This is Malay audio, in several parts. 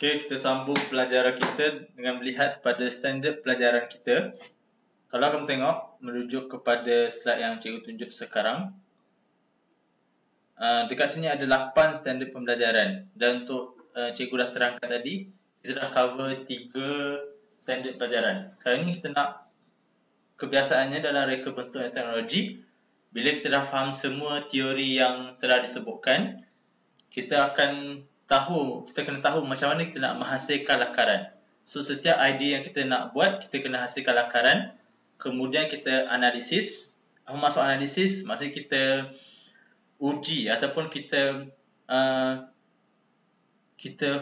Okey, kita sambung pelajaran kita dengan melihat pada standard pelajaran kita. Kalau kamu tengok, merujuk kepada slide yang cikgu tunjuk sekarang, dekat sini ada 8 standard pembelajaran. Dan untuk cikgu dah terangkan tadi, kita dah cover 3 standard pelajaran. Sekarang ni kita nak kebiasaannya dalam reka bentuk dan teknologi. Bila kita dah faham semua teori yang telah disebutkan, kita kena tahu macam mana kita nak menghasilkan lakaran. So, setiap idea yang kita nak buat, kita kena hasilkan lakaran. Kemudian kita analisis. Apa maksud analisis? Maksudnya kita uji ataupun kita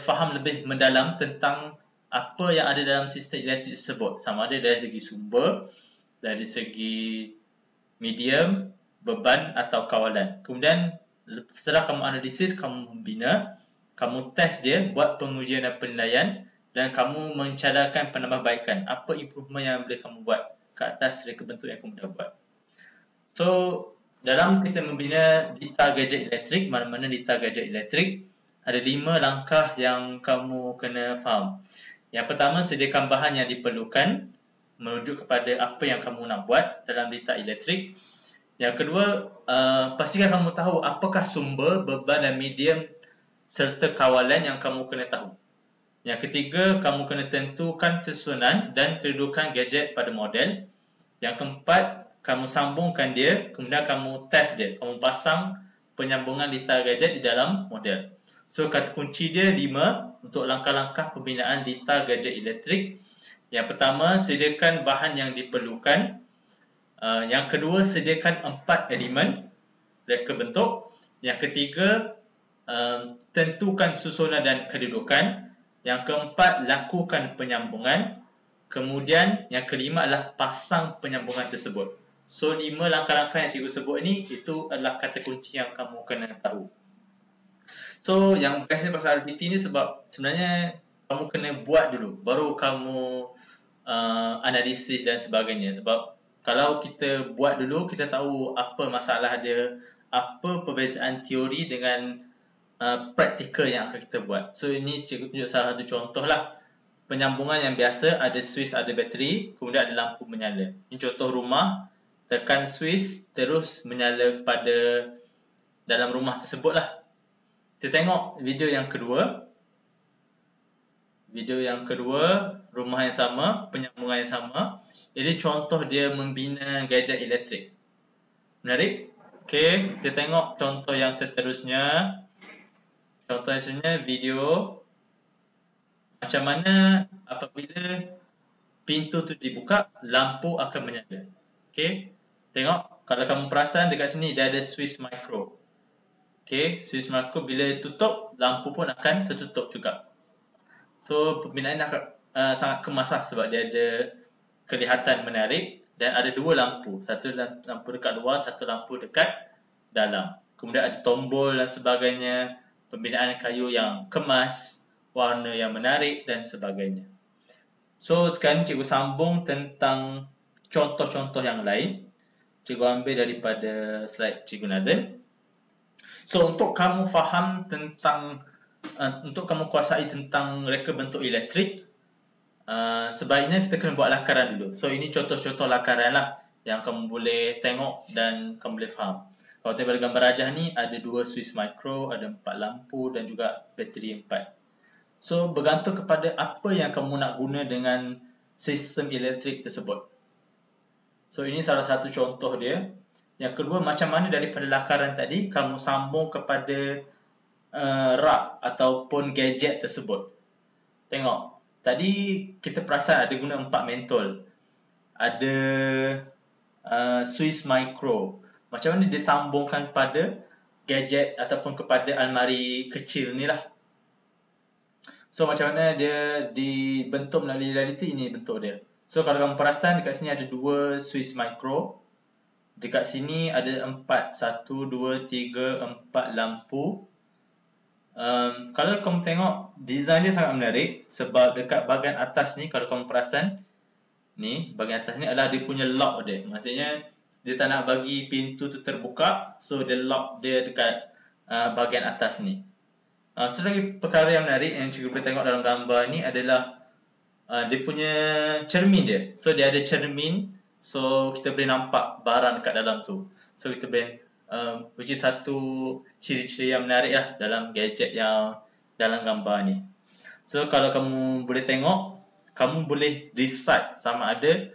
faham lebih mendalam tentang apa yang ada dalam sistem elektrik tersebut. Sama ada dari segi sumber, dari segi medium, beban atau kawalan. Kemudian setelah kamu analisis, kamu membina, kamu test dia, buat pengujian dan penilaian, dan kamu mencadangkan penambahbaikan. Apa improvement yang boleh kamu buat ke atas reka bentuk yang kamu dah buat. So, dalam kita membina dita gadget elektrik, mana-mana dita gadget elektrik, ada 5 langkah yang kamu kena faham. Yang pertama, sediakan bahan yang diperlukan, merujuk kepada apa yang kamu nak buat dalam dita elektrik. Yang kedua, pastikan kamu tahu apakah sumber, beban dan medium serta kawalan yang kamu kena tahu. Yang ketiga, kamu kena tentukan susunan dan kedudukan gadget pada model. Yang keempat, kamu sambungkan dia, kemudian kamu test dia. Kamu pasang penyambungan dita gadget di dalam model. So, kata kunci dia 5 untuk langkah-langkah pembinaan dita gadget elektrik. Yang pertama, sediakan bahan yang diperlukan. Yang kedua, sediakan 4 elemen reka bentuk. Yang ketiga, tentukan susunan dan kedudukan. Yang keempat, lakukan penyambungan. Kemudian, yang kelima adalah pasang penyambungan tersebut. So, 5 langkah-langkah yang cikgu sebut ni, itu adalah kata kunci yang kamu kena tahu. So, yang berkaitan pasal RBT ni sebab sebenarnya kamu kena buat dulu, baru kamu analisis dan sebagainya. Sebab kalau kita buat dulu, kita tahu apa masalah dia, apa perbezaan teori dengan praktikal yang akan kita buat. So, ini cikgu tunjuk salah satu contoh lah. Penyambungan yang biasa, ada switch, ada bateri, kemudian ada lampu menyala. Ini contoh rumah, tekan switch, terus menyala pada dalam rumah tersebut lah. Kita tengok video yang kedua. Video yang kedua, rumah yang sama, penyambungan yang sama. Jadi contoh dia membina gadget elektrik. Menarik? Okey, kita tengok contoh yang seterusnya. Contoh yang seterusnya, video. Macam mana apabila pintu tu dibuka, lampu akan menyala. Okey, tengok. Kalau kamu perasan dekat sini, dia ada switch micro. Okey, switch micro bila tutup, lampu pun akan tertutup juga. So, pembinaan sangat kemas lah sebab dia ada kelihatan menarik dan ada 2 lampu. Satu lampu dekat luar, satu lampu dekat dalam. Kemudian ada tombol dan sebagainya. Pembinaan kayu yang kemas, warna yang menarik dan sebagainya. So, sekarang cikgu sambung tentang contoh-contoh yang lain. Cikgu ambil daripada slide Cikgu Nathan. So, untuk kamu faham tentang untuk kamu kuasai tentang reka bentuk elektrik, sebaiknya kita kena buat lakaran dulu. So, ini contoh-contoh lakaran lah yang kamu boleh tengok dan kamu boleh faham. Kalau tengok pada gambar rajah ni, ada 2 switch micro, ada 4 lampu dan juga bateri 4. So, bergantung kepada apa yang kamu nak guna dengan sistem elektrik tersebut. So, ini salah satu contoh dia. Yang kedua, macam mana daripada lakaran tadi, kamu sambung kepada rak ataupun gadget tersebut. Tengok, tadi kita perasan ada guna 4 mentol. Ada switch micro. Macam mana dia sambungkan pada gadget ataupun kepada almari kecil ni lah. So, macam mana dia dibentuk melalui realiti, ini bentuk dia. So, kalau kamu perasan, dekat sini ada 2 switch micro. Dekat sini ada 4. 1, 2, 3, 4 lampu. Kalau kamu tengok, design dia sangat menarik. Sebab dekat bahagian atas ni, kalau kamu perasan, ni, bahagian atas ni adalah dia punya lock dia. Maksudnya, dia tak nak bagi pintu tu terbuka. So, dia lock dia dekat bahagian atas ni. Satu lagi perkara yang menarik yang cikgu boleh tengok dalam gambar ni adalah dia punya cermin dia. So dia ada cermin, so kita boleh nampak barang dekat dalam tu. So kita boleh which is satu ciri-ciri yang menarik lah dalam gadget yang dalam gambar ni. So kalau kamu boleh tengok, kamu boleh decide sama ada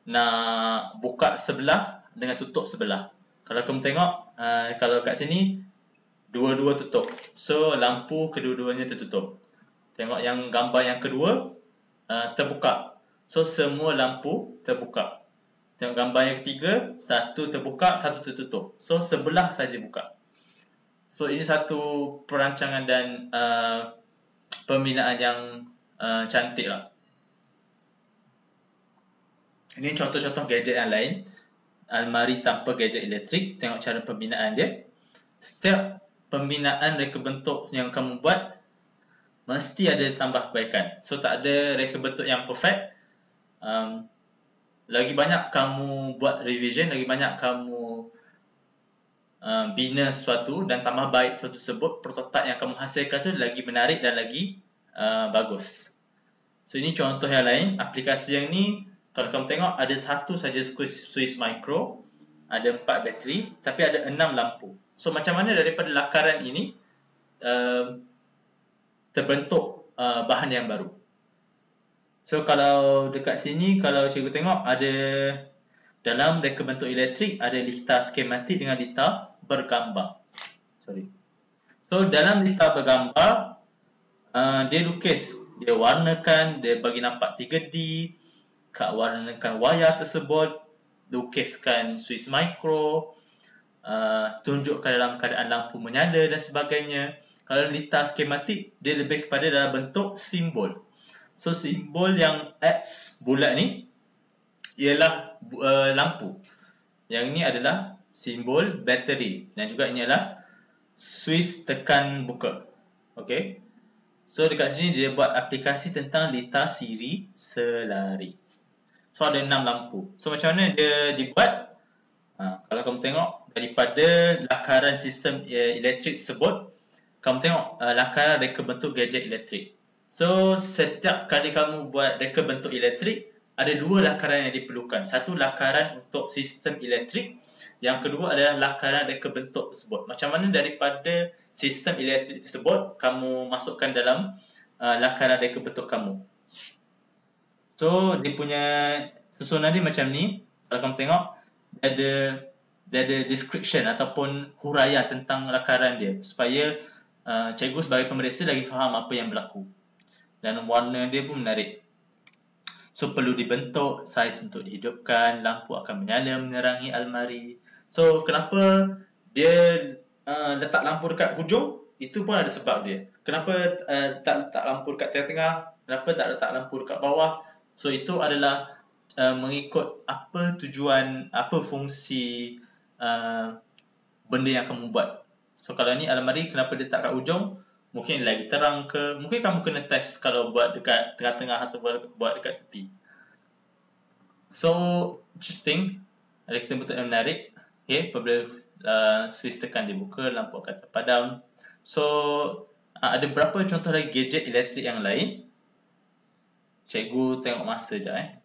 nak buka sebelah dengan tutup sebelah. Kalau kamu tengok, kalau kat sini dua-dua tutup. So lampu kedua-duanya tertutup. Tengok yang gambar yang kedua terbuka. So semua lampu terbuka. Tengok gambar yang ketiga, satu terbuka, satu tertutup. So sebelah saja buka. So ini satu perancangan dan pembinaan yang cantik lah. Ini contoh-contoh gadget yang lain. Almari tanpa gadget elektrik. Tengok cara pembinaan dia. Setiap pembinaan reka bentuk yang kamu buat mesti ada tambah kebaikan. So tak ada reka bentuk yang perfect. Lagi banyak kamu buat revision, lagi banyak kamu bina sesuatu dan tambah baik sesuatu tersebut, prototype yang kamu hasilkan tu lagi menarik dan lagi bagus. So ini contoh yang lain. Aplikasi yang ni, kalau kamu tengok, ada satu saja Swiss Micro, ada 4 bateri, tapi ada 6 lampu. So macam mana daripada lakaran ini terbentuk bahan yang baru. So kalau dekat sini, kalau cikgu tengok, ada dalam reka bentuk elektrik ada litar skematik dengan litar bergambar. So dalam litar bergambar, dia lukis, dia warnakan, dia bagi nampak 3D, warnakan wayar tersebut, lukiskan Swiss Micro, tunjukkan dalam keadaan lampu menyala dan sebagainya. Kalau litar skematik, dia lebih kepada dalam bentuk simbol. So simbol yang X bulat ni ialah lampu. Yang ni adalah simbol bateri. Dan juga ini adalah Swiss tekan buka. Okay. So dekat sini dia buat aplikasi tentang litar siri selari. So ada 6 lampu. So macam mana dia dibuat? Kalau kamu tengok daripada lakaran sistem elektrik tersebut, kamu tengok lakaran reka bentuk gadget elektrik. So setiap kali kamu buat reka bentuk elektrik, ada 2 lakaran yang diperlukan. Satu lakaran untuk sistem elektrik, yang kedua adalah lakaran reka bentuk tersebut. Macam mana daripada sistem elektrik tersebut kamu masukkan dalam lakaran reka bentuk kamu. So dia punya susunan dia macam ni. Kalau kamu tengok, dia ada description ataupun huraian tentang lakaran dia, supaya cikgu sebagai pemeriksa lagi faham apa yang berlaku. Dan warna dia pun menarik. So perlu dibentuk, saiz untuk dihidupkan, lampu akan menyala menerangi almari. So kenapa dia letak lampu dekat hujung? Itu pun ada sebab dia. Kenapa tak letak lampu dekat tengah-tengah? Kenapa tak letak lampu dekat bawah? So itu adalah mengikut apa tujuan, apa fungsi benda yang kamu buat. So kalau ni almari, kenapa dia letak kat hujung? Mungkin lagi terang ke? Mungkin kamu kena test kalau buat dekat tengah-tengah atau buat dekat tepi. So interesting. Ada kita bentuk yang menarik. Okay, apabila Swiss tekan dibuka, lampu akan terpadam. So ada berapa contoh lagi gadget elektrik yang lain? Cikgu tengok masa sekejap